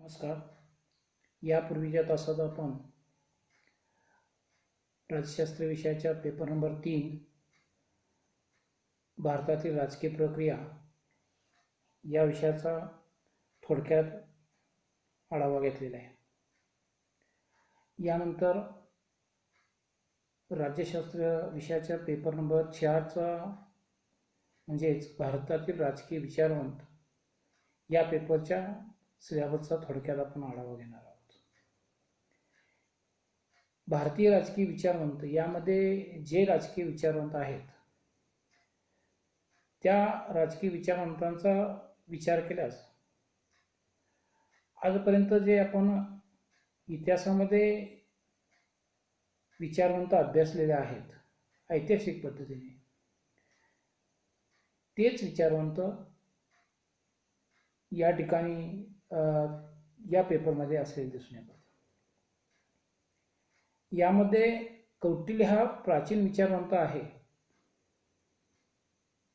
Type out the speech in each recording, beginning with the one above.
नमस्कार. यापूर्वीच्या तासात आपण राज्यशास्त्र विषयाच्या पेपर नंबर 3 भारतातील राजकीय प्रक्रिया या विषयाचा थोडक्यात आढावा घेतलेला आहे. यानंतर राज्यशास्त्र विषयाच्या पेपर नंबर 4चा म्हणजेच भारतातील राजकीय विचारवंत या पेपरच्या सिलेबसचा थोडक्यात आपण आढावा घेणार आहोत. भारतीय राजकीय विचारवंत यामध्ये जे राजकीय विचारवंत आहेत त्या राजकीय विचारवंतांचा विचार केल्यास आजपर्यंत जे आपण इतिहासामध्ये विचारवंत अभ्यासलेले आहेत ऐतिहासिक पद्धतीने, तेच विचारवंत या ठिकाणी या पेपरमध्ये असलेले दिसून येतात. यामध्ये कौटिल्य हा प्राचीन विचारवंत आहे.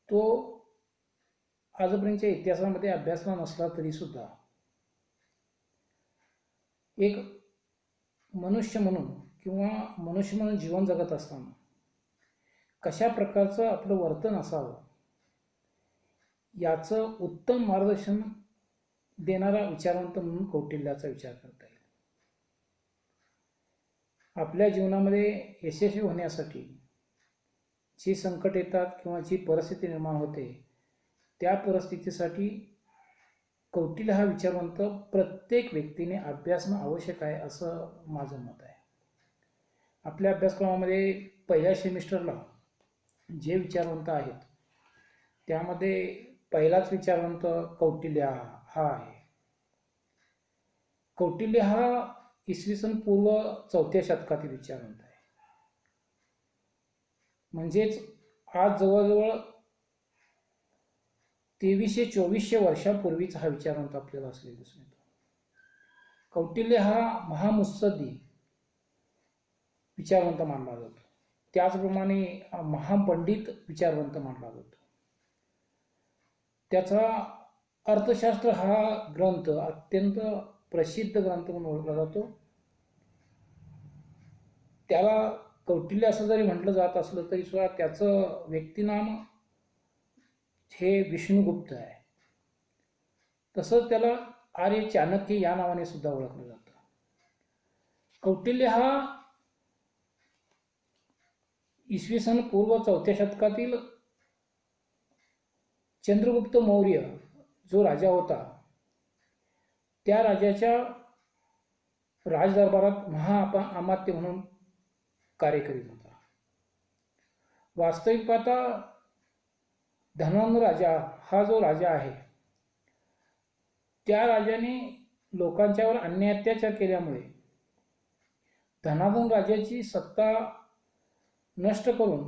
तो आजपर्यंतच्या इतिहासामध्ये अभ्यासला नसला तरी सुद्धा एक मनुष्य म्हणून किंवा मनुष्य म्हणून जीवन जगत असताना कशा प्रकारचं आपलं वर्तन असावं याचं उत्तम मार्गदर्शन देणारा विचारवंत म्हणून कौटिल्याचा विचार करता येईल. आपल्या जीवनामध्ये यशस्वी होण्यासाठी जी संकट येतात किंवा जी परिस्थिती निर्माण होते त्या परिस्थितीसाठी कौटिल्य हा विचारवंत प्रत्येक व्यक्तीने अभ्यासणं आवश्यक आहे असं माझं मत आहे. आपल्या अभ्यासक्रमामध्ये पहिल्या सेमिस्टरला जे विचारवंत आहेत त्यामध्ये पहिलाच विचारवंत कौटिल्य हा आहे. कौटिल्य हा इसवी सन पूर्व 4थ्या शतकातील विचारवंत आहे. म्हणजेच आज जवळजवळ 2300-2400 वर्षापूर्वीच हा विचारवंत आपल्याला असलेला दिसून येतो. कौटिल्य हा महामुत्सद्दी विचारवंत मानला जातो. त्याचप्रमाणे महापंडित विचारवंत मानला जातो. त्याचा अर्थशास्त्र हा ग्रंथ अत्यंत प्रसिद्ध ग्रंथ म्हणून ओळखला जातो. त्याला कौटिल्य असं जरी म्हटलं जात असलं तरी सुद्धा त्याचं व्यक्तिनाम हे विष्णुगुप्त आहे. तसंच त्याला आर्य चाणक्य या नावाने सुद्धा ओळखलं जातं. कौटिल्य हा इसवी सन पूर्व 4थ्या शतकातील चंद्रगुप्त मौर्य जो राजा होता त्या राजाच्या राजदरबारात महाअमात्य म्हणून कार्य करीत होता. वास्तविक पाहता धनवंत राजा हा जो राजा आहे त्या राजाने लोकांच्यावर अन्याय अत्याचार केल्यामुळे धनाधन राजाची सत्ता नष्ट करून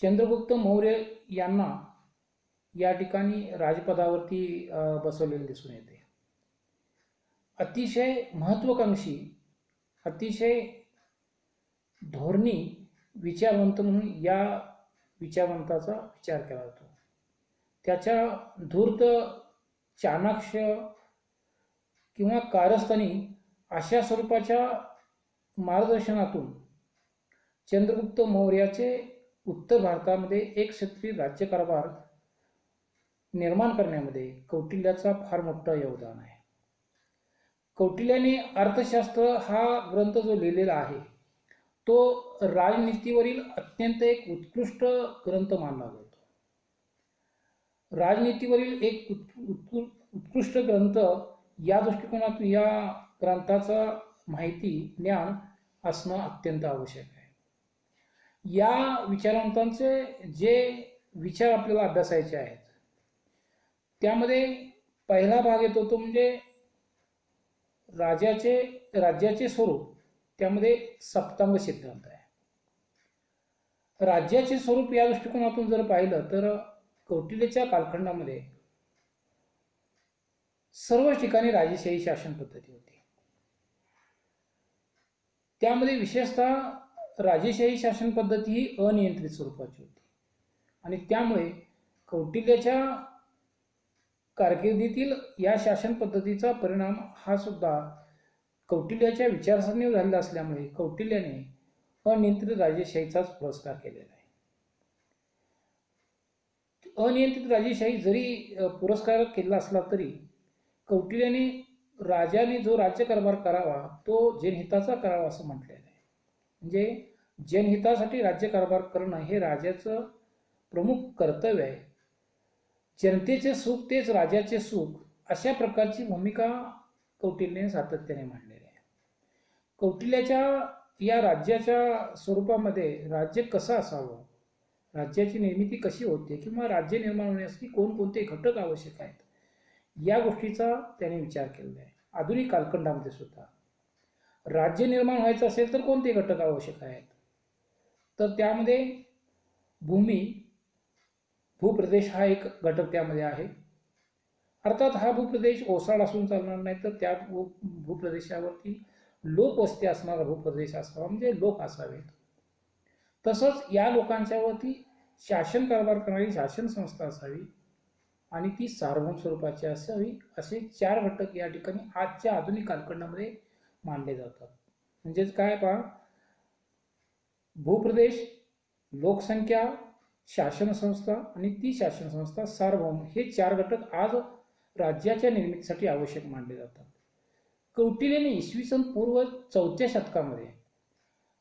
चंद्रगुप्त मौर्य यांना या ठिकाणी राजपदावरती बसवलेले दिसून येते. अतिशय महत्त्वाकांक्षी, अतिशय धोरणी विचारवंत म्हणून या विचारवंताचा विचार केला जातो. त्याच्या धूर्त, चाणाक्ष किंवा कारस्थानी अशा स्वरूपाच्या मार्गदर्शनातून चंद्रगुप्त मौर्याचे उत्तर भारतामध्ये एक क्षत्रिय राज्यकारभार निर्माण करण्यामध्ये कौटिल्याचा फार मोठं योगदान आहे. कौटिल्याने अर्थशास्त्र हा ग्रंथ जो लिहिलेला आहे तो राजनीतीवरील अत्यंत एक उत्कृष्ट ग्रंथ मानला जातो. राजनीतीवरील एक उत्कृष्ट ग्रंथ या दृष्टिकोनातून या ग्रंथाचा माहिती ज्ञान असणं अत्यंत आवश्यक आहे. या विचारवंतांचे जे विचार आपल्याला अभ्यासायचे आहेत त्यामध्ये पहिला भाग येतो तो म्हणजे राज्याचे स्वरूप. त्यामध्ये सप्तांग सिद्धांत आहे. राज्याचे स्वरूप या दृष्टिकोनातून जर पाहिलं तर कौटिल्याच्या कालखंडामध्ये सर्व ठिकाणी राजेशाही शासन पद्धती होती. त्यामध्ये विशेषतः राजेशाही शासन पद्धती ही अनियंत्रित स्वरूपाची होती आणि त्यामुळे कौटिल्याच्या कारकिर्दीतील या शासन पद्धतीचा परिणाम हा सुद्धा कौटिल्याच्या विचारसरणीवर झालेला असल्यामुळे कौटिल्याने अनियंत्रित राजेशाहीचाच पुरस्कार केलेला आहे. अनियंत्रित राजेशाही जरी पुरस्कार केला असला तरी कौटिल्याने राजाने जो राज्यकारभार करावा तो जनहिताचा करावा असं म्हटलेलं आहे. म्हणजे जनहितासाठी राज्यकारभार करणं हे राजाचं प्रमुख कर्तव्य आहे. जनतेचे सुख तेच राजाचे सुख, अशा प्रकारची भूमिका कौटिल्याने सातत्याने मांडलेली आहे. कौटिल्याच्या या राज्याच्या स्वरूपामध्ये राज्य कसं असावं, राज्याची निर्मिती कशी होते किंवा राज्य निर्माण होण्यासाठी कोणकोणते घटक आवश्यक आहेत, या गोष्टीचा त्याने विचार केलेला आहे. आधुनिक कालखंडामध्ये सुद्धा राज्य निर्माण व्हायचं असेल तर कोणते घटक आवश्यक आहेत, तर त्यामध्ये भूप्रदेश हा एक घटक त्यामध्ये आहे. अर्थात हा भूप्रदेश ओसाड असून चालणार नाही, तर त्या भूप्रदेशावरती लोकवस्ती असणारा भूप्रदेश असावा, म्हणजे लोक असावेत. तसंच या लोकांच्यावरती शासन कारभार करणारी शासन संस्था असावी आणि ती सार्वभौम स्वरूपाची असावी. असे 4 घटक या ठिकाणी आजच्या आधुनिक कालखंडामध्ये मानले जातात. म्हणजेच काय पहा, भूप्रदेश, लोकसंख्या, शासन संस्था आणि ती शासन संस्था सार्वभौम, हे 4 घटक आज राज्याच्या निर्मितीसाठी आवश्यक मानले जातात. कौटिल्याने इसवी सन पूर्व 4थ्या शतकामध्ये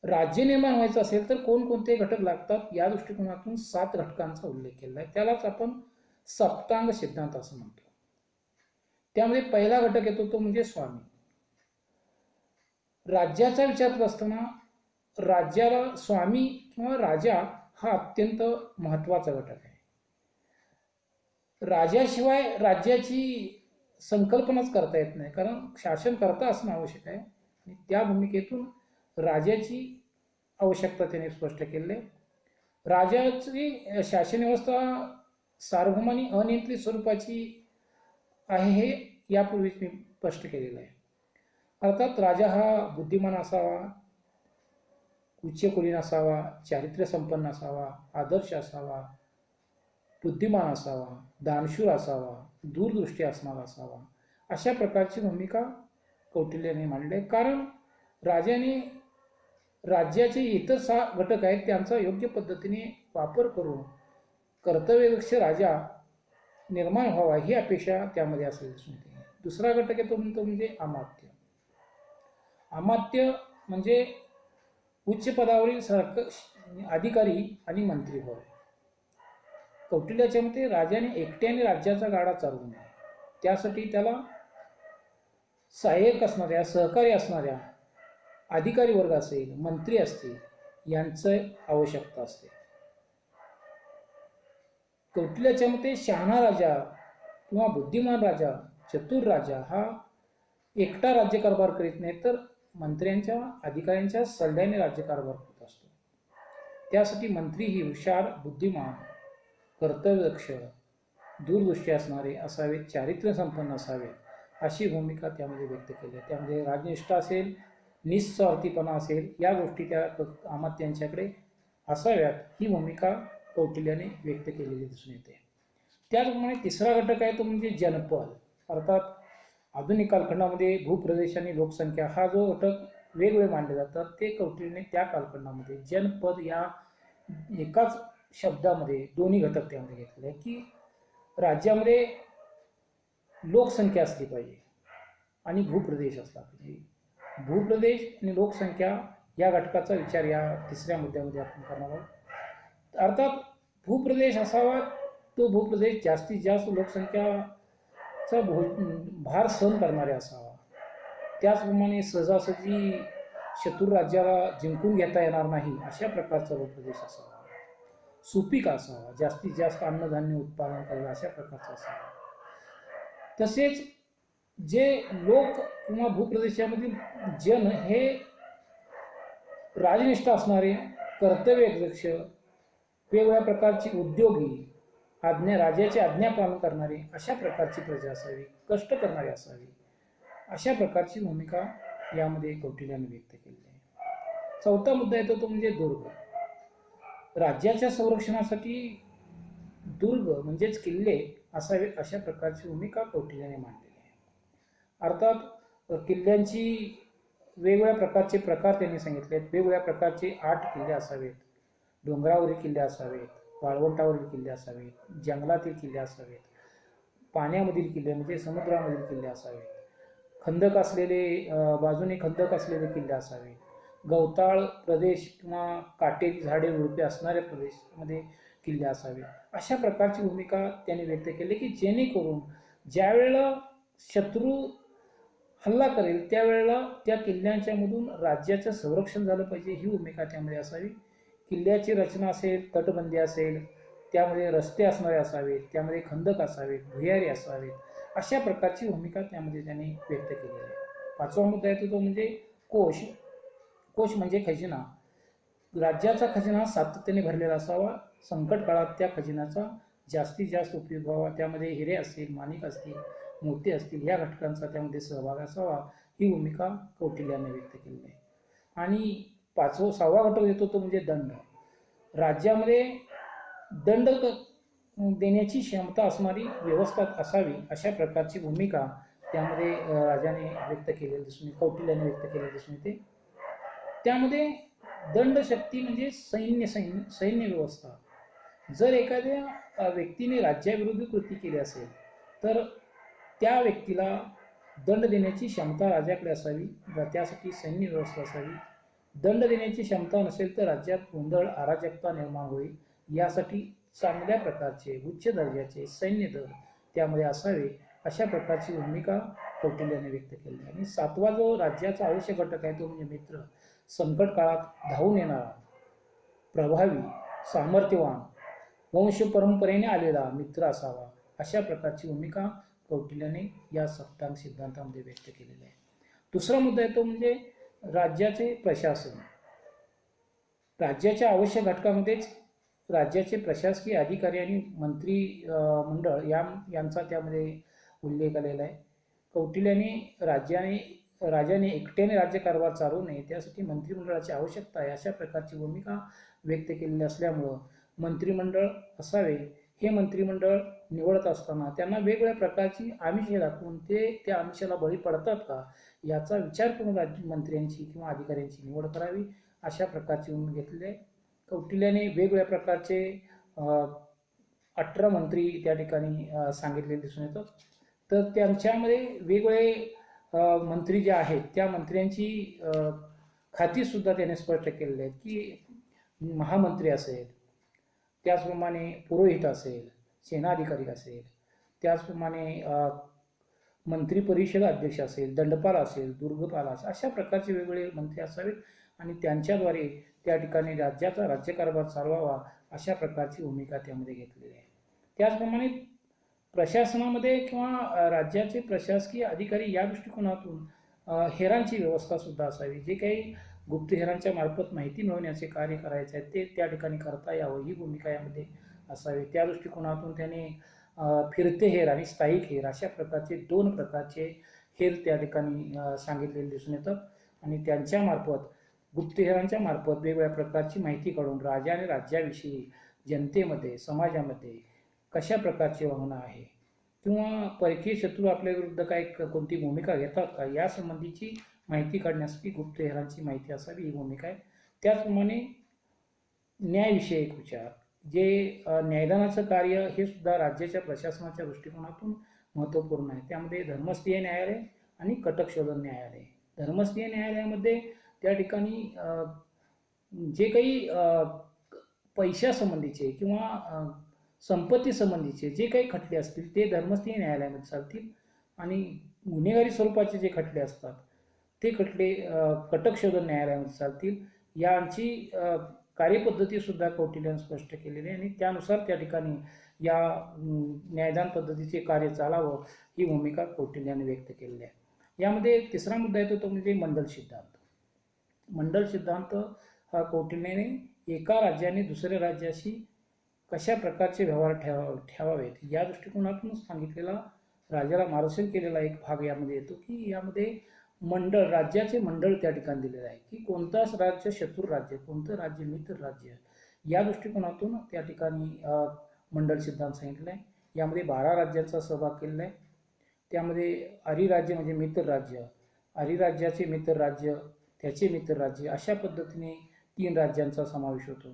राज्य निर्माण व्हायचं असेल तर कोणकोणते घटक लागतात या दृष्टिकोनातून 7 घटकांचा उल्लेख केला आहे. त्यालाच आपण सप्तांग सिद्धांत असं म्हणतो. त्यामध्ये पहिला घटक येतो तो म्हणजे स्वामी. राज्याचा विचार करत असताना राज्याला स्वामी किंवा राजा हा अत्यंत महत्त्वाचा घटक आहे. राजाशिवाय राज्याची संकल्पनाच करता येत नाही, कारण शासनकर्ता असणं आवश्यक आहे आणि त्या भूमिकेतून राजाची आवश्यकता त्याने स्पष्ट केली आहे. राजाची शासन व्यवस्था सार्वभौम आणि अनियंत्रित स्वरूपाची आहे हे यापूर्वीच मी स्पष्ट केलेलं आहे. अर्थात राजा हा बुद्धिमान असावा, उच्चकुलीन असावा, चारित्र्य संपन्न असावा, आदर्श असावा, बुद्धिमान असावा, दानशूर असावा, दूरदृष्टी असणारा असावा, अशा प्रकारची भूमिका कौटिल्याने मांडली. कारण राजाने राज्याचे इतर 6 घटक आहेत त्यांचा योग्य पद्धतीने वापर करून कर्तव्यदक्ष राजा निर्माण व्हावा ही अपेक्षा त्यामध्ये असलेली दिसून येते. दुसरा घटक येतो म्हणजे अमात्य. अमात्य म्हणजे उच्च पदावरील अधिकारी आणि मंत्री होय. कौटिल्याच्या मते राजाने एकट्याने राज्याचा गाडा चालवू नये, त्यासाठी त्याला सहाय्यक असणाऱ्या, सहकारी असणाऱ्या अधिकारी वर्ग असेल, मंत्री असतील, यांचं आवश्यकता असते. कौटिल्याच्या मते शहाणा राजा किंवा बुद्धिमान राजा, चतुर राजा हा एकटा राज्यकारभार करीत नाही, तर मंत्र्यांच्या, अधिकाऱ्यांच्या सल्ल्याने राज्यकारभार करत असतो. त्यासाठी मंत्री ही हुशार, बुद्धिमान, कर्तव्यदक्ष, दूरदृष्टी असणारे असावेत, चारित्र्य संपन्न असावेत, अशी भूमिका त्यामध्ये व्यक्त केली आहे. त्यामध्ये राजनिष्ठा असेल, निस्वार्थीपणा असेल, या गोष्टी त्या अमात्यांच्याकडे असाव्यात, ही भूमिका कौटिल्याने व्यक्त केलेली दिसून येते. त्याचप्रमाणे तिसरा घटक आहे तो म्हणजे जनपद. अर्थात आधुनिक कालखंडामध्ये भूप्रदेश आणि लोकसंख्या हा जो घटक वेगवेगळे मानले जातात, ते कौटिल्याने त्या कालखंडामध्ये जनपद या एकाच शब्दामध्ये दोन्ही घटक त्यामध्ये घेतलेले आहे की राज्यामध्ये लोकसंख्या असली पाहिजे आणि भूप्रदेश असला पाहिजे. भूप्रदेश आणि लोकसंख्या या घटकाचा विचार या तिसऱ्या मुद्द्यामध्ये आपण करणार आहोत. अर्थात भूप्रदेश असावा तो भूप्रदेश जास्तीत जास्त लोकसंख्याचा भार सहन करणारे असावा. त्याचप्रमाणे सहजासहजी शत्रू राज्याला जिंकून घेता येणार नाही अशा प्रकारचा भूप्रदेश असावा. सुपीक असावा, जास्तीत जास्त अन्नधान्य उत्पादन करेल अशा प्रकारचा असावा. तसेच जे लोक किंवा भूप्रदेशामधील जन हे राजनिष्ठ असणारे, कर्तव्यदक्ष, वेगवेगळ्या प्रकारची उद्योगी, राजाची आज्ञा पालन करणारे अशा प्रकारची प्रजा असावी, कष्ट करणारी असावी, अशा प्रकारची भूमिका यामध्ये कौटिल्याने व्यक्त केली आहे. चौथा मुद्दा येतो तो म्हणजे दुर्ग. राज्याच्या संरक्षणासाठी दुर्ग म्हणजेच किल्ले असावे अशा प्रकारची भूमिका कौटिल्याने मांडलेली आहे. अर्थात किल्ल्यांची वेगवेगळ्या प्रकारचे प्रकार त्यांनी सांगितले आहेत. वेगवेगळ्या प्रकारचे 8 किल्ले असावेत, डोंगरावरील किल्ले असावेत, वाळवंटावरील किल्ले असावेत, जंगलातील किल्ले असावेत, पाण्यामधील किल्ले म्हणजे समुद्रामधील किल्ले असावेत, खंदक असलेले बाजूने खंदक असलेले किल्ले असावेत, गवताळ प्रदेश किंवा काटेरी झाडे झुडपे असणाऱ्या प्रदेशामध्ये किल्ले असावेत. अशा प्रकारची भूमिका त्यांनी व्यक्त केली की जेणेकरून ज्या वेळेला शत्रू हल्ला करेल त्यावेळेला त्या किल्ल्यांच्या मधून राज्याचं संरक्षण झालं पाहिजे, ही भूमिका त्यामध्ये असावी. किल्ल्याची रचना असेल, तटबंदी असेल, त्यामध्ये रस्ते असणारे असावेत, त्यामध्ये खंदक असावेत, भुयारी असावेत, अशा प्रकारची भूमिका त्यामध्ये त्यांनी व्यक्त केलेली आहे. 5वा मुद्दा येतो तो म्हणजे कोश. कोश म्हणजे खजिना. राज्याचा खजिना सातत्याने भरलेला असावा. संकट काळात त्या खजिन्याचा जास्तीत जास्त उपयोग व्हावा. त्यामध्ये हिरे असतील, माणिक असतील, मोती असतील, या घटकांचा त्यामध्ये सहभाग असावा, ही भूमिका कौटिल्याने व्यक्त केली आहे. आणि 6वा घटक येतो तो म्हणजे दंड. राज्यामध्ये दंड देण्याची क्षमता असणारी व्यवस्था असावी, अशा प्रकारची भूमिका त्यामध्ये राजाने व्यक्त केलेली दिसून येते, कौटिल्याने व्यक्त केलेली दिसून येते. त्यामध्ये दंडशक्ती म्हणजे सैन्य व्यवस्था. जर एखाद्या व्यक्तीने राज्याविरोधी कृती केली असेल तर त्या व्यक्तीला दंड देण्याची क्षमता राजाकडे असावी, त्यासाठी सैन्य व्यवस्था असावी. दंड देण्याची क्षमता नसेल तर राज्यात गोंधळ अराजकता निर्माण होईल, यासाठी चांगल्या प्रकारचे उच्च दर्जाचे सैन्य दल त्यामध्ये असावे, अशा प्रकारची भूमिका कौटिल्याने व्यक्त केली. आणि 7वा जो राज्याचा आवश्यक घटक आहे तो म्हणजे मित्र. संकट काळात धावून येणारा, प्रभावी, सामर्थ्यवान, वंश परंपरेने आलेला मित्र असावा, अशा प्रकारची भूमिका कौटिल्याने या सप्तांग सिद्धांतामध्ये व्यक्त केलेली आहे. दुसरा मुद्दा येतो म्हणजे राज्याचे प्रशासन. राज्याच्या आवश्यक घटकामध्येच राज्याचे प्रशासकीय अधिकारी आणि मंत्री मंडळ यांचा त्यामध्ये उल्लेख आलेला आहे. कौटिल्याने राजाने एकट्याने राज्यकारभार चालवू नये, त्यासाठी मंत्रिमंडळाची आवश्यकता आहे, अशा प्रकारची भूमिका व्यक्त केलेली असल्यामुळं मंत्रिमंडळ असावे. हे मंत्रिमंडळ निवडत असताना त्यांना वेगवेगळ्या प्रकारची आमिषे दाखवून ते त्या आमिषाला बळी पडतात का, याचा विचार करून मंत्र्यांची किंवा अधिकाऱ्यांची निवड करावी, अशा प्रकारची भूमिका घेतलेली आहे. कौटिल्याने वेगवेगळ्या प्रकारचे 18 मंत्री त्या ठिकाणी सांगितलेले दिसून येतात. तर त्यांच्यामध्ये वेगवेगळे मंत्री जे आहेत त्या मंत्र्यांची खातीसुद्धा त्याने स्पष्ट केलेली आहेत की महामंत्री असेल, त्याचप्रमाणे पुरोहित असेल, सेनाधिकारी असेल, त्याचप्रमाणे मंत्री परिषद अध्यक्ष असेल, दंडपाल असेल, दुर्गपाल असेल, अशा प्रकारचे वेगवेगळे मंत्री असावेत आणि त्यांच्याद्वारे त्या ठिकाणी राज्याचा राज्यकारभार चालवावा, अशा प्रकारची भूमिका त्यामध्ये घेतलेली आहे. त्याचप्रमाणे प्रशासनामध्ये किंवा राज्याचे प्रशासकीय अधिकारी या दृष्टिकोनातून हेरांची व्यवस्था सुद्धा असावी. जे काही गुप्तहेरांच्या मार्फत माहिती मिळवण्याचे कार्य करायचे आहे ते त्या ठिकाणी करता यावं, ही भूमिका यामध्ये असावी. त्या दृष्टिकोनातून त्याने फिरते हेर आणि स्थायिक हेर अशा प्रकारचे 2 प्रकारचे हेर त्या ठिकाणी सांगितलेले दिसून येतात आणि त्यांच्या मार्फत गुप्तहेरांच्या मार्फत वेगवेगळ्या प्रकारची माहिती काढून राजा आणि राज्याविषयी जनतेमध्ये, समाजामध्ये कशा प्रकारचे वागणं आहे किंवा परकीय शत्रू आपल्या विरुद्ध काय कोणती भूमिका घेतात का, या संबंधीची माहिती काढण्यासाठी गुप्तहेरांची माहिती असावी, ही भूमिका आहे. त्याचप्रमाणे न्यायविषयक विचार, जे न्यायदानाचं कार्य हे सुद्धा राज्याच्या प्रशासनाच्या दृष्टिकोनातून महत्त्वपूर्ण आहे. त्यामध्ये धर्मस्थीय न्यायालय आणि कटक शोधन न्यायालय. धर्मस्थीय न्यायालयामध्ये त्या ठिकाणी जे काही पैशासंबंधीचे किंवा संपत्ती संबंधीचे जे काही खटले असतील ते धर्मस्थीय न्यायालयामध्ये चालतील आणि गुन्हेगारी स्वरूपाचे जे खटले असतात ते खटले कटक शोधन न्यायालयामध्ये चालतील. यांची कार्यपद्धतीसुद्धा कौटिल्याने स्पष्ट केलेली आहे आणि त्यानुसार त्या ठिकाणी या न्यायदान पद्धतीचे कार्य चालावं, ही भूमिका कौटिल्याने व्यक्त केलेली आहे. यामध्ये तिसरा मुद्दा येतो तो म्हणजे मंडल सिद्धांत. मंडल सिद्धांत हा कौटिल्याने एका राज्याने दुसऱ्या राज्याशी कशा प्रकारचे व्यवहार ठेवावेत या दृष्टिकोनातून सांगितलेला, राजाला मार्गदर्शन केलेला एक भाग यामध्ये येतो की यामध्ये मंडळ, राज्याचे मंडळ त्या ठिकाणी दिलेलं आहे की कोणताच राज्य शत्रू राज्य, कोणतं राज्य मित्र राज्य, या दृष्टिकोनातून त्या ठिकाणी मंडळ सिद्धांत सांगितलेला आहे. यामध्ये 12 राज्यांचा सहभाग केलेला आहे. त्यामध्ये आर्य राज्य म्हणजे मित्र राज्य, आर्य राज्याचे मित्र राज्य, त्याचे मित्र राज्य, अशा पद्धतीने 3 राज्यांचा समावेश होतो.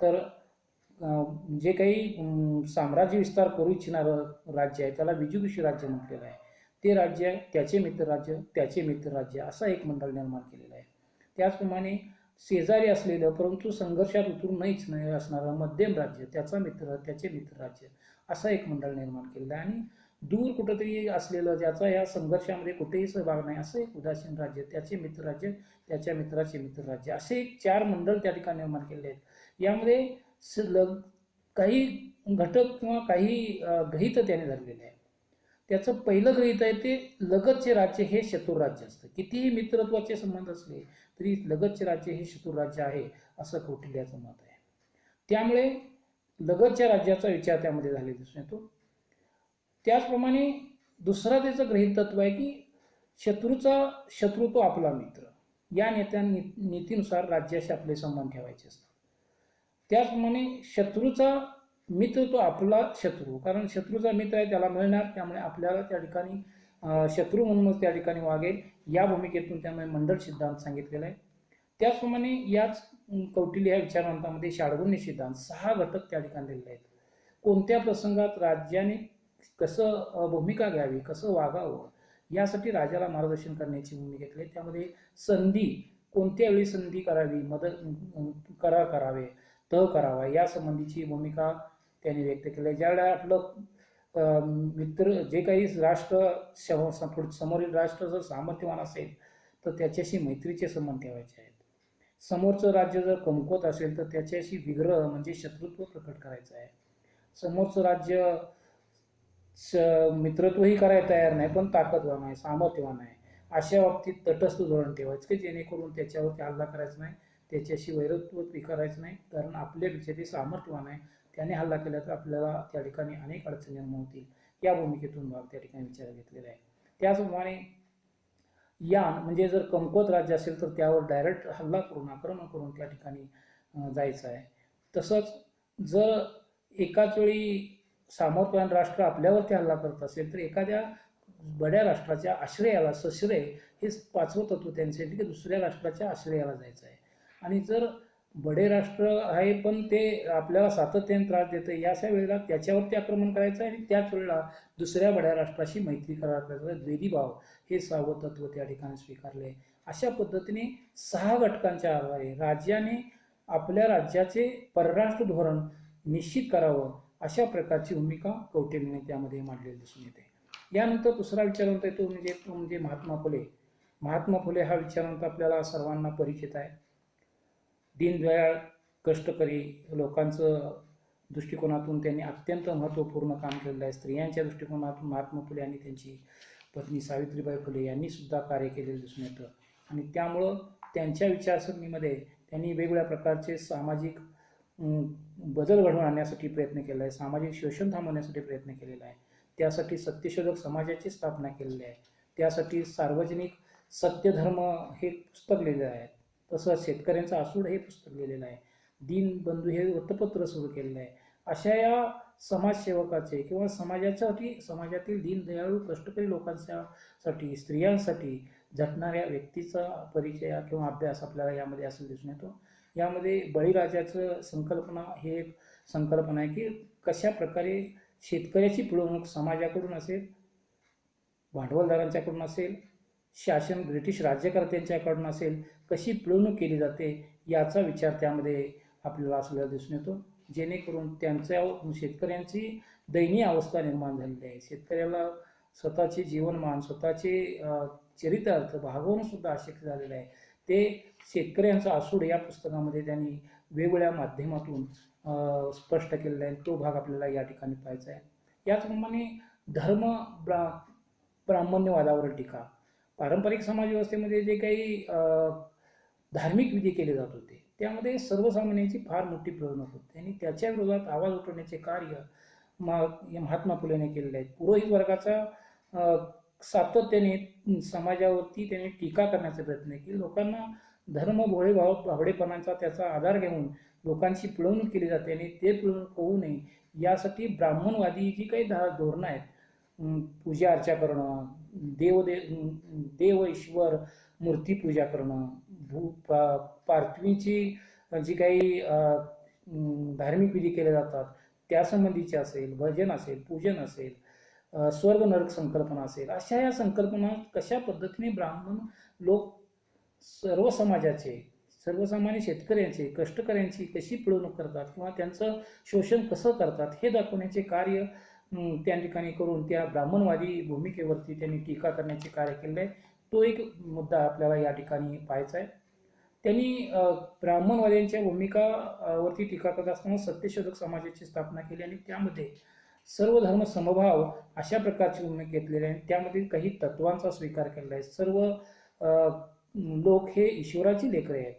तर जे काही साम्राज्य विस्तार करू इच्छिणारं राज्य आहे त्याला विजुगुषी राज्य म्हटलेलं आहे. ते राज्य आहे, त्याचे मित्र राज्य, त्याचे मित्र राज्य, असा एक मंडळ निर्माण केलेलं आहे. त्याचप्रमाणे शेजारी असलेलं परंतु संघर्षात उतरून नाही असणारं मध्यम राज्य, त्याचा मित्र, त्याचे मित्र राज्य, असं एक मंडळ निर्माण केलेलं आहे. आणि दूर कुठंतरी असलेलं, ज्याचा या संघर्षामध्ये कुठेही सहभाग नाही, असं एक उदासीन राज्य, त्याचे मित्र राज्य, त्याच्या मित्राचे मित्र राज्य, असे 4 मंडळ त्या ठिकाणी निर्माण केलेले आहेत. यामध्ये काही घटक किंवा काही गृहीत त्याने धरलेले आहे. त्याचं पहिलं गृहीत आहे ते लगतचे राज्य हे शत्रू राज्य असतं. कितीही मित्रत्वाचे संबंध असले तरी लगतचे राज्य हे शत्रू राज्य आहे, असं कौटिल्याचं मत आहे. त्यामुळे लगतच्या राज्याचा विचार त्यामध्ये झालेला दिसून येतो. त्याचप्रमाणे दुसरा त्याचं गृहीत तत्व आहे की शत्रूचा शत्रू तो आपला मित्र, या नीतीनुसार राज्याशी आपले संबंध ठेवायचे असतात. त्याचप्रमाणे शत्रूचा मित्र तो आपला शत्रू, कारण शत्रूचा मित्र आहे त्याला मिळणार, त्यामुळे आपल्याला त्या ठिकाणी शत्रू म्हणूनच त्या ठिकाणी वागेल, या भूमिकेतून त्यामुळे मंडळ सिद्धांत सांगितलेला आहे. त्याचप्रमाणे याच कौटिल्य या विचारवंतामध्ये षाड्गुण्य सिद्धांत 6 घटक त्या ठिकाणी दिलेले आहेत. कोणत्या प्रसंगात राज्याने कसं भूमिका घ्यावी, कसं वागावं, यासाठी राजाला मार्गदर्शन करण्याची भूमिका घेतली. त्यामध्ये संधी, कोणत्या वेळी संधी करावी, करार करावे, तह करावा, या संबंधीची भूमिका त्यांनी व्यक्त केली. ज्यावेळेला आपलं मित्र जे काही राष्ट्र समोरील राष्ट्र जर सामर्थ्यवान असेल तर त्याच्याशी मैत्रीचे संबंध ठेवायचे आहेत. समोरचं राज्य जर कमकुवत असेल तर त्याच्याशी विग्रह म्हणजे शत्रुत्व प्रकट करायचं आहे. समोरचं राज्य मित्रत्वही करायला तयार नाही पण ताकदवान आहे, सामर्थ्यवान आहे, अशा बाबतीत तटस्थ धोरण ठेवायचं की जेणेकरून त्याच्यावरती हल्ला करायचा नाही, त्याच्याशी वैरत्व स्वीकारायचं नाही, कारण आपल्यापेक्षा ते सामर्थ्यवान आहे, त्याने हल्ला केला तर आपल्याला त्या ठिकाणी अनेक अडचणी निर्माण होतील. या भूमिकेतून भाग त्या ठिकाणी विचार घेतलेला आहे. त्याचप्रमाणे यान म्हणजे जर कमकुवत राज्य असेल तर त्यावर डायरेक्ट हल्ला करून, आक्रमण करून त्या ठिकाणी जायचं आहे. तसंच जर एकाच वेळी सामर्थ्यवान राष्ट्र आपल्यावरती हल्ला करत असेल तर एखाद्या बड्या राष्ट्राच्या आश्रयाला, सश्रय हे 5वं तत्व त्यांच्यासाठी की दुसऱ्या राष्ट्राच्या आश्रयाला जायचं आहे. आणि जर बडे राष्ट्र आहे पण ते आपल्याला सातत्याने त्रास देतं, याच्या वेळेला त्याच्यावरती आक्रमण करायचं आहे आणि त्याच वेळेला दुसऱ्या बड्या राष्ट्राशी मैत्री करार करायचा, द्वेषीभाव हे 6वं तत्व त्या ठिकाणी स्वीकारले. अशा पद्धतीने 6 घटकांच्या आधारे राज्याने आपल्या राज्याचे परराष्ट्र धोरण निश्चित करावं, अशा प्रकारची भूमिका कौटिल्यने त्यामध्ये मांडलेली दिसून येते. यानंतर दुसरा विचारवंत आहे तो म्हणजे महात्मा फुले. महात्मा फुले हा विचारवंत आपल्याला सर्वांना परिचित आहे. दीनदयाळ कष्टकरी लोकांचं दृष्टिकोनातून त्यांनी अत्यंत महत्त्वपूर्ण काम केलेलं आहे. स्त्रियांच्या दृष्टिकोनातून महात्मा फुले आणि त्यांची पत्नी सावित्रीबाई फुले यांनी सुद्धा कार्य केलेलं दिसून येतं. आणि त्यामुळं त्यांच्या विचारसरणीमध्ये त्यांनी वेगवेगळ्या प्रकारचे सामाजिक बदल घडवून आणण्यासाठी प्रयत्न केला आहे, सामाजिक शोषण थांबवण्यासाठी प्रयत्न केलेला आहे. त्यासाठी सत्यशोधक समाजाची स्थापना केलेली आहे. त्यासाठी सार्वजनिक सत्यधर्म हे पुस्तक लिहिलेलं आहे. तसंच शेतकऱ्यांचा आसूड हे पुस्तक लिहिलेलं आहे. दीनबंधू हे वृत्तपत्र सुरू केलेलं आहे. अशा या समाजसेवकाचे किंवा समाजातील दीनदयाळू कष्टकरी लोकांसाठी, स्त्रियांसाठी झटणाऱ्या व्यक्तीचा परिचय किंवा अभ्यास आपल्याला यामध्ये असं दिसून येतो. यामध्ये बळीराजाचं संकल्पना हे एक संकल्पना आहे की कशा प्रकारे शेतकऱ्याची पिळवणूक समाजाकडून असेल, भांडवलदारांच्याकडून असेल, शासन ब्रिटिश राज्यकर्त्यांच्याकडून असेल, कशी पिळवणूक केली जाते याचा विचार त्यामध्ये आपल्याला असलेला दिसून येतो. जेणेकरून त्यांच्या शेतकऱ्यांची दयनीय अवस्था निर्माण झालेली आहे. शेतकऱ्याला स्वतःचे जीवनमान, स्वतःचे चरितार्थ भागवणं सुद्धा अशक्य झालेलं आहे. ते शेतकऱ्यांचा आसूड या पुस्तकामध्ये त्यांनी वेगवेगळ्या माध्यमातून स्पष्ट केलेला आहे. तो भाग आपल्याला या ठिकाणी पाहायचा आहे. याचप्रमाणे धर्म ब्राह्मण्यवादावर टीका. पारंपरिक समाजव्यवस्थेमध्ये जे काही धार्मिक विधी केले जात होते त्यामध्ये सर्वसामान्यांची फार मोठी पिळवणूक होते आणि त्याच्या विरोधात आवाज उठवण्याचे कार्य महात्मा फुलेने केलेले आहेत. पुरोहित वर्गाचा सातत्याने समाजावरती त्यांनी टीका करण्याचा प्रयत्न केला. लोकांना धर्म भावडेपणाचा त्याचा आधार घेऊन लोकांची पिळवणूक केली जाते आणि ते पिळवणूक होऊ नये यासाठी ब्राह्मणवादी जी काही धोरणं आहेत, पूजा अर्चा करणं, देव ईश्वर मूर्तीपूजा करणं, पार्थवीची जी काही धार्मिक विधी केले जातात त्यासंबंधीचे असेल, भजन असेल, पूजन असेल, स्वर्ग नरक संकल्पना असेल, अशा या संकल्पना कशा पद्धतीने ब्राह्मण लोक सर्व समाजाचे, सर्वसामान्य शेतकऱ्यांचे, कष्टकऱ्यांची कशी पिळवणूक करतात किंवा त्यांचं शोषण कसं करतात हे दाखवण्याचे कार्य त्या ठिकाणी करून त्या ब्राह्मणवादी भूमिकेवरती त्यांनी टीका करण्याचे कार्य केले आहे. तो एक मुद्दा आपल्याला या ठिकाणी पाहायचा आहे. त्यांनी ब्राह्मणवाद्यांच्या भूमिकावरती टीका करत असताना सत्यशोधक समाजाची स्थापना केली आणि त्यामध्ये सर्व धर्म समभाव अशा प्रकारची भूमिका घेतलेली आहे. त्यामध्ये काही तत्वांचा स्वीकार केलेला आहे. सर्व लोक हे ईश्वराची लेकरे आहेत.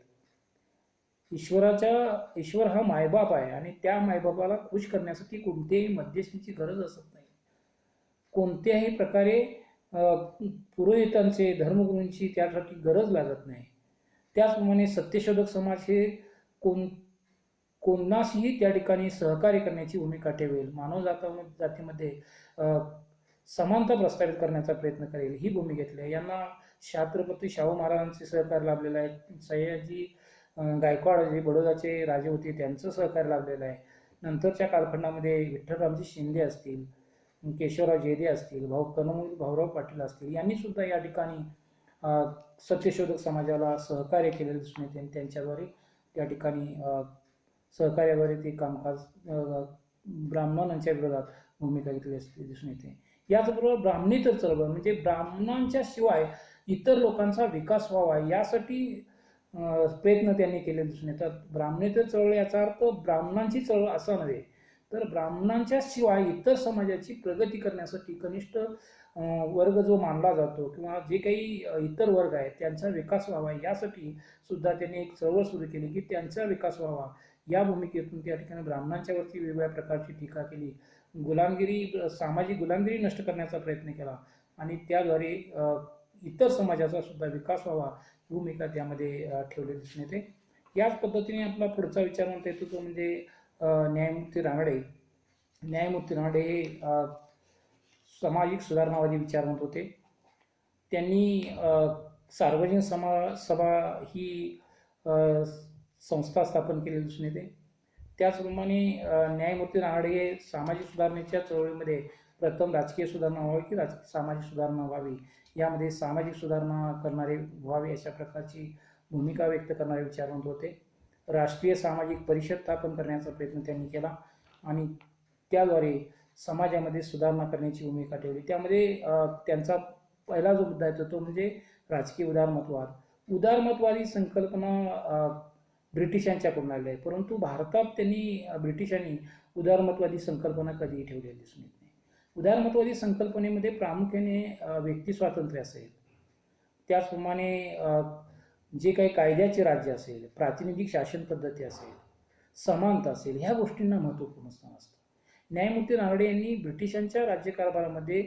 ईश्वर हा मायबाप आहे आणि त्या मायबापाला खुश करण्यासाठी कोणत्याही मध्यस्थीची गरज असत नाही. कोणत्याही प्रकारे पुरोहितांचे, धर्मगुरूंची त्यासाठी गरज लागत नाही. त्याचप्रमाणे सत्यशोधक समाज हे कोणाशीही त्या ठिकाणी सहकार्य करण्याची भूमिका ठेवेल, मानव जातीमध्ये समानता प्रस्थापित करण्याचा प्रयत्न करेल ही भूमिका घेतली आहे. यांना छत्रपती शाहू महाराजांचे सहकार्य लाभलेलं आहे. सयाजी गायकवाड जे बडोदाचे राजे होते त्यांचं सहकार्य लाभलेलं आहे. नंतरच्या कालखंडामध्ये विठ्ठलरामजी शिंदे असतील, केशवराव जेदे असतील, भाऊराव पाटील असतील, यांनी सुद्धा या ठिकाणी सत्यशोधक समाजाला सहकार्य केलेलं दिसून येते आणि त्यांच्याद्वारे त्या ठिकाणी सहकार्याद्वारे ते कामकाज ब्राह्मणांच्या विरोधात भूमिका घेतली दिसून येते. याचबरोबर ब्राह्मणेतर चळवळ म्हणजे ब्राह्मणांच्या शिवाय इतर लोकांचा विकास व्हावा यासाठी प्रयत्न त्यांनी केले दिसून येतात. ब्राह्मणेतर चळवळ याचा अर्थ ब्राह्मणांची चळवळ असा नव्हे, तर ब्राह्मणांच्या शिवाय इतर समाजाची प्रगती करण्यासाठी कनिष्ठ वर्ग जो मानला जातो किंवा जे काही इतर वर्ग आहेत त्यांचा विकास व्हावा यासाठी सुद्धा त्यांनी एक चळवळ सुरू केली की त्यांचा विकास व्हावा. या भूमिकेतून त्या ठिकाणी ब्राह्मणांच्यावरती वेगवेगळ्या प्रकारची टीका केली, सामाजिक गुलामगिरी नष्ट करण्याचा प्रयत्न केला आणि त्याद्वारे इतर समाजाचा सुद्धा विकास व्हावा भूमिका त्यामध्ये ठेवलेली दिसून येते. याच पद्धतीने आपला पुढचा विचार म्हणता येतो तो म्हणजे न्यायमूर्ती रानडे. न्यायमूर्ती रानडे हे सामाजिक सुधारणावादी विचारवंत होते. त्यांनी सार्वजनिक सभा ही संस्था स्थापन केलेली दिसून येते. त्याचप्रमाणे न्यायमूर्ती रानडे हे सामाजिक सुधारणेच्या चळवळीमध्ये प्रथम राजकीय सुधारणा व्हावी की सामाजिक सुधारणा व्हावी यामध्ये सामाजिक सुधारणा करणारे व्हावे अशा प्रकारची भूमिका व्यक्त करणारे विचारवंत होते. राष्ट्रीय सामाजिक परिषद स्थापन करण्याचा प्रयत्न त्यांनी केला आणि त्याद्वारे समाजामध्ये सुधारणा करण्याची भूमिका ठेवली. त्यामध्ये त्यांचा पहिला जो मुद्दा येतो तो म्हणजे राजकीय उदारमतवाद. उदारमतवादी संकल्पना ब्रिटिशांच्याकडून आलेली आहे, परंतु भारतात ब्रिटिशांनी उदारमतवादी संकल्पना कधीही ठेवलेली दिसून येत नाही. उदारमतवादी संकल्पनेमध्ये प्रामुख्याने व्यक्ती स्वातंत्र्य असेल, त्याचप्रमाणे जे काही कायद्याचे राज्य असेल, प्रातिनिधिक शासन पद्धती असेल, समानता असेल, ह्या गोष्टींना महत्त्वपूर्ण स्थान असतं. न्यायमूर्ती रानडे यांनी ब्रिटिशांच्या राज्यकारभारामध्ये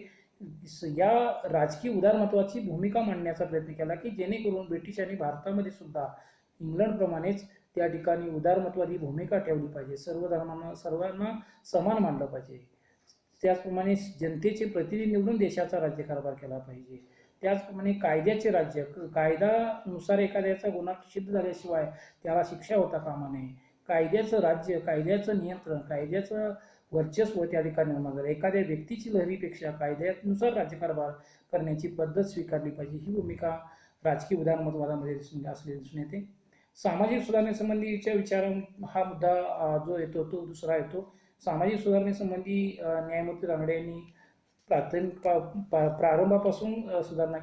या राजकीय उदारमत्वाची भूमिका मांडण्याचा प्रयत्न केला की जेणेकरून ब्रिटिशांनी भारतामध्ये सुद्धा इंग्लंडप्रमाणेच त्या ठिकाणी उदारमतवादी भूमिका ठेवली पाहिजे, सर्वांना समान मानलं पाहिजे. त्याचप्रमाणे जनतेचे प्रतिनिधी निवडून देशाचा राज्यकारभार केला पाहिजे. त्याचप्रमाणे कायद्याचे राज्य, कायद्यानुसार एखाद्याचा गुन्हा सिद्ध झाल्याशिवाय त्याला शिक्षा होता कामा नये. कायद्याचं राज्य, कायद्याचं नियंत्रण, कायद्याचं वर्चस्व त्या ठिकाणी निर्माण झालं. एखाद्या व्यक्तीची लहरीपेक्षा कायद्यानुसार राज्यकारभार करण्याची पद्धत स्वीकारली पाहिजे ही भूमिका राजकीय उदारमतवादामध्ये असलेली दिसून येते. सामाजिक सुधारणेसंबंधीच्या विचार हा मुद्दा जो येतो तो दुसरा येतो. सामाजिक सुधारणेसंबंधी न्यायमूर्ती रानडे यांनी प्रारंभापासून सुधारणा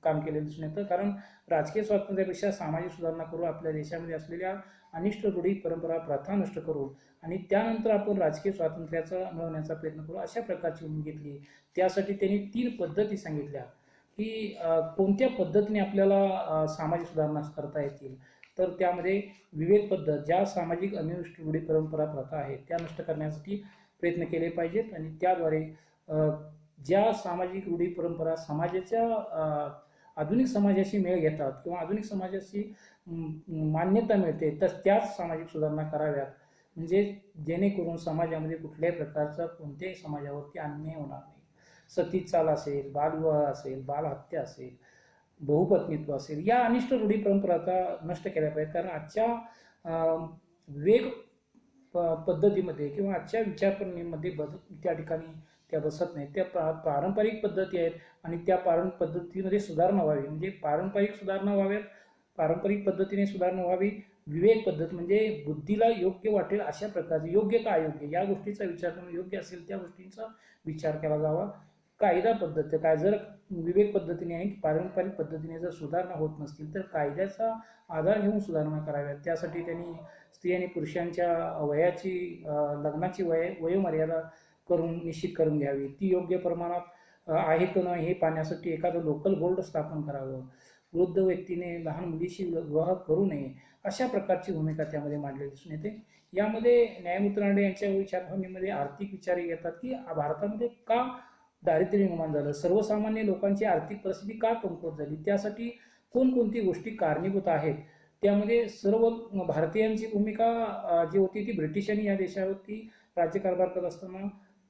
काम केलेलं दिसून येतं. कारण राजकीय स्वातंत्र्यापेक्षा सामाजिक सुधारणा करू, आपल्या देशामध्ये असलेल्या अनिष्ट रूढी, परंपरा, प्रथा नष्ट करू आणि त्यानंतर आपण राजकीय स्वातंत्र्याचा मिळवण्याचा प्रयत्न करू अशा प्रकारची भूमिका घेतली. त्यासाठी त्यांनी 3 पद्धती सांगितल्या की कोणत्या पद्धतीने आपल्याला सामाजिक सुधारणा करता येतील. तर त्यामध्ये विवेक पद्धत, ज्या सामाजिक अनिष्ट रूढी, परंपरा, प्रथा आहेत त्या नष्ट करण्यासाठी प्रयत्न केले पाहिजेत आणि त्याद्वारे ज्या सामाजिक रूढी, परंपरा समाजाच्या आधुनिक समाजाशी मेळ घेतात किंवा आधुनिक समाजाशी मान्यता मिळते तर त्याच सामाजिक सुधारणा कराव्यात म्हणजे जेणेकरून समाजामध्ये कुठल्याही प्रकारचा कोणत्याही समाजावरती अन्याय होणार नाही. सती चाल असेल, बालविवाह असेल, बालहत्या असेल, बहुपत्नीत्व असेल, या अनिष्ट रूढी परंपरा आता नष्ट केल्या पाहिजेत. कारण आजच्या वेग पद्धतीमध्ये किंवा आजच्या विचारसरणीमध्ये त्या ठिकाणी त्या बसत नाहीत. त्या पारंपरिक पद्धती आहेत आणि त्या पद्धतीमध्ये सुधारणा व्हावी, म्हणजे पारंपरिक सुधारणा व्हाव्यात, पारंपरिक पद्धतीने सुधारणा व्हावी. विवेक पद्धत म्हणजे बुद्धीला योग्य वाटेल अशा प्रकारचे, योग्य का अयोग्य या गोष्टीचा विचार करून योग्य असेल त्या गोष्टींचा विचार केला जावा. कायदा पद्धत काय जर विवेक पद्धतीने आणि पारंपरिक पद्धतीने जर सुधारणा होत नसतील तर कायद्याचा आधार घेऊन सुधारणा कराव्यात. त्यासाठी त्यांनी स्त्री आणि पुरुषांच्या वयाची लग्नाची वयोमर्यादा निश्चित करून घ्यावी. ती योग्य प्रमाणात आहे की नाही हे पाहण्यासाठी एखादं लोकल बोर्ड स्थापन करावं. वृद्ध व्यक्तीने लहान मुलीशी विवाह करू नये अशा प्रकारची भूमिका त्यामध्ये मांडलेली दिसून येते. यामध्ये न्यायमूर्ती रानडे यांच्या विचारसरणीमध्ये आर्थिक विचार येतात की भारतामध्ये का दारिद्र्य निर्माण झालं, सर्वसामान्य लोकांची आर्थिक परिस्थिती का कमकुवत झाली, त्यासाठी कोणकोणती गोष्टी कारणीभूत आहेत. त्यामध्ये सर्व भारतीयांची भूमिका जी होती ती ब्रिटिशांनी या देशावरती राज्यकारभार करत असताना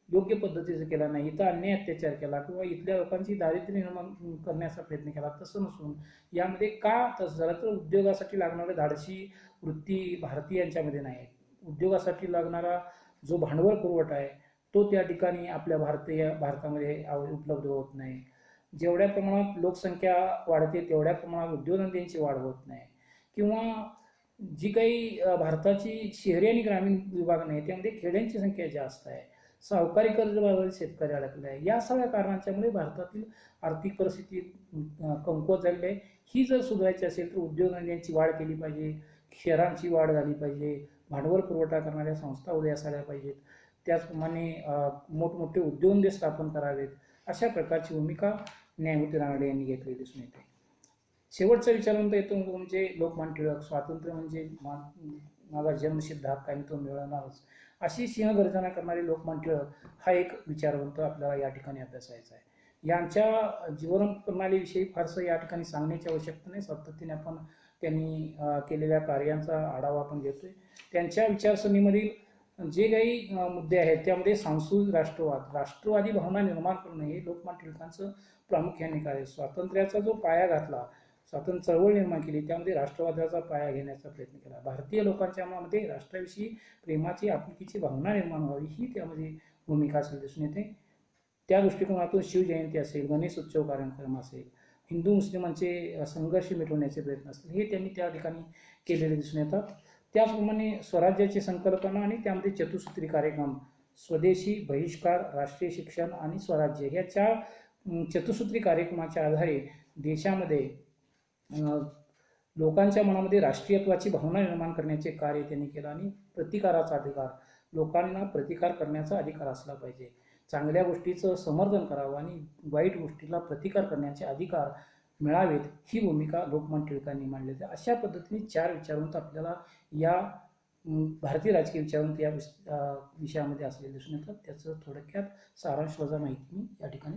योग्य पद्धतीचं केला नाही, इथं अन्याय अत्याचार केला किंवा इथल्या लोकांची दारिद्र्य निर्माण करण्याचा प्रयत्न केला. तसं नसून यामध्ये का तसं झालं तर उद्योगासाठी लागणारी धाडसी वृत्ती भारतीयांच्यामध्ये नाही. उद्योगासाठी लागणारा जो भांडवल पुरवठा आहे तो त्या ठिकाणी आपल्या भारतामध्ये उपलब्ध होत नाही. जेवढ्या प्रमाणात लोकसंख्या वाढते तेवढ्या प्रमाणात उद्योगधंद्यांची वाढ होत नाही. किंवा जी काही भारताची शहरी आणि ग्रामीण विभाग नाही त्यामध्ये खेड्यांची संख्या जास्त आहे. सावकारी कर्जबाजारी शेतकरी अडकले आहे. या सगळ्या कारणांच्यामुळे भारतातील आर्थिक परिस्थिती कमकुवत झालेली आहे. ही जर सुधारायची असेल तर उद्योगधंद्यांची वाढ केली पाहिजे, शहरांची वाढ झाली पाहिजे, भांडवल पुरवठा करणाऱ्या संस्था उदयास आल्या पाहिजेत, त्याचप्रमाणे मोठमोठे उद्योगधंदे स्थापन करावेत. अशा प्रकारची भूमिका न्यायमूर्ती रानडे यांनी घेतलेली दिसून येते. शेवटचा विचारांत येतो म्हणजे लोकमान्य टिळक, स्वातंत्र्य म्हणजे माझा जन्मसिद्ध हक्क आहे तो मिळवणारच, अशी सिंहगर्जना करणारी लोकमान्य टिळक हा एक विचारवंत आपल्याला या ठिकाणी अभ्यासायचा आहे. यांच्या जीवन प्रणालीविषयी फारसं या ठिकाणी सांगण्याची आवश्यकता नाही. सातत्याने आपण त्यांनी केलेल्या कार्यांचा आढावा आपण घेतोय. त्यांच्या विचारसरणीमधील जे काही मुद्दे आहेत त्यामध्ये सांस्कृतिक राष्ट्रवादी भावना निर्माण करणं हे लोकमान्य टिळकांचं प्रामुख्याने कार्य. स्वातंत्र्याचा जो पाया घातला, स्वातंत्र्य चळवळ निर्माण केली, त्यामध्ये राष्ट्रवादाचा पाया घेण्याचा प्रयत्न केला. भारतीय लोकांच्या मनामध्ये राष्ट्राविषयी प्रेमाची आपुलकीची भावना निर्माण व्हावी ही त्यामध्ये भूमिका असेल दिसून येते. त्या दृष्टिकोनातून शिवजयंती असेल, गणेश उत्सव कार्यक्रम असेल, हिंदू मुस्लिमांचे संघर्ष मिटवण्याचे प्रयत्न असतील हे त्यांनी त्या ठिकाणी केलेले दिसून येतात. त्याचप्रमाणे स्वराज्याची संकल्पना आणि त्यामध्ये चतुसूत्री कार्यक्रम, स्वदेशी, बहिष्कार, राष्ट्रीय शिक्षण आणि स्वराज्य ह्या चार चतुसूत्री कार्यक्रमाच्या आधारे देशामध्ये लोकांच्या मनामध्ये राष्ट्रीयत्वाची भावना निर्माण करण्याचे कार्य त्यांनी केलं. आणि प्रतिकाराचा अधिकार, लोकांना प्रतिकार करण्याचा अधिकार असला पाहिजे. चांगल्या गोष्टीचं समर्थन करावं आणि वाईट गोष्टीला प्रतिकार करण्याचे अधिकार मिळावेत ही भूमिका लोकमान्य टिळकांनी मांडली. अशा पद्धतीने चार विचारवंत आपल्याला या भारतीय राजकीय विचारवंत या विषयामध्ये असलेले दिसून येतात. त्याचं थोडक्यात सारांश वजा माहिती मी या ठिकाणी